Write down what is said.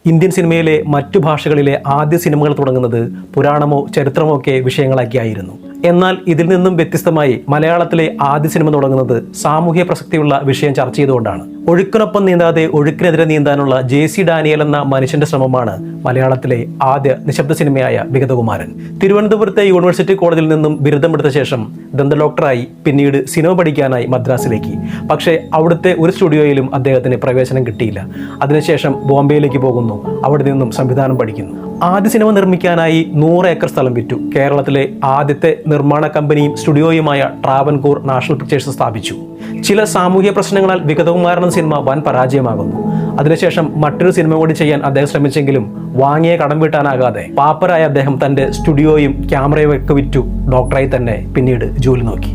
Indian സിനിമയിലെ മറ്റു ഭാഷകളിലെ ആദ്യ സിനിമകൾ തുടങ്ങുന്നത് പുരാണമോ ചരിത്രമോ ഒക്കെ വിഷയങ്ങളാക്കിയായിരുന്നു. എന്നാൽ ഇതിൽ നിന്നും വ്യത്യസ്തമായി മലയാളത്തിലെ ആദ്യ സിനിമ തുടങ്ങുന്നത് സാമൂഹ്യ പ്രസക്തിയുള്ള വിഷയം ചർച്ച ചെയ്തുകൊണ്ടാണ്. ഒഴുക്കിനൊപ്പം നീന്താതെ ഒഴുക്കിനെതിരെ നീന്താനുള്ള JC ഡാനിയൽ എന്ന മനുഷ്യന്റെ ശ്രമമാണ് മലയാളത്തിലെ ആദ്യ നിശബ്ദ സിനിമയായ വിഗതകുമാരൻ. തിരുവനന്തപുരത്തെ യൂണിവേഴ്സിറ്റി കോളേജിൽ നിന്നും ബിരുദമെടുത്ത ശേഷം ദന്ത ഡോക്ടറായി പിന്നീട് സിനിമ പഠിക്കാനായി മദ്രാസിലേക്ക്. പക്ഷേ അവിടുത്തെ ഒരു സ്റ്റുഡിയോയിലും അദ്ദേഹത്തിന് പ്രവേശനം കിട്ടിയില്ല. അതിനുശേഷം ബോംബെയിലേക്ക് പോകുന്നു. അവിടെ നിന്നും സംവിധാനം പഠിക്കുന്നു. ആദ്യ സിനിമ നിർമ്മിക്കാനായി 100 ഏക്കർ സ്ഥലം വിറ്റു. കേരളത്തിലെ ആദ്യത്തെ നിർമ്മാണ കമ്പനിയും സ്റ്റുഡിയോയുമായ ട്രാവൻകൂർ നാഷണൽ പിക്ചേഴ്സ് സ്ഥാപിച്ചു. ചില സാമൂഹ്യ പ്രശ്നങ്ങളാൽ വിഗതകുമാരൻ എന്ന സിനിമ വൻ പരാജയമാകുന്നു. അതിനുശേഷം മറ്റൊരു സിനിമ കൂടി ചെയ്യാൻ അദ്ദേഹം ശ്രമിച്ചെങ്കിലും വാങ്ങിയ കടം വീട്ടാനാകാതെ പാപ്പരായ അദ്ദേഹം തൻ്റെ സ്റ്റുഡിയോയും ക്യാമറയും ഒക്കെ വിറ്റു ഡോക്ടറായി തന്നെ പിന്നീട് ജോലി നോക്കി.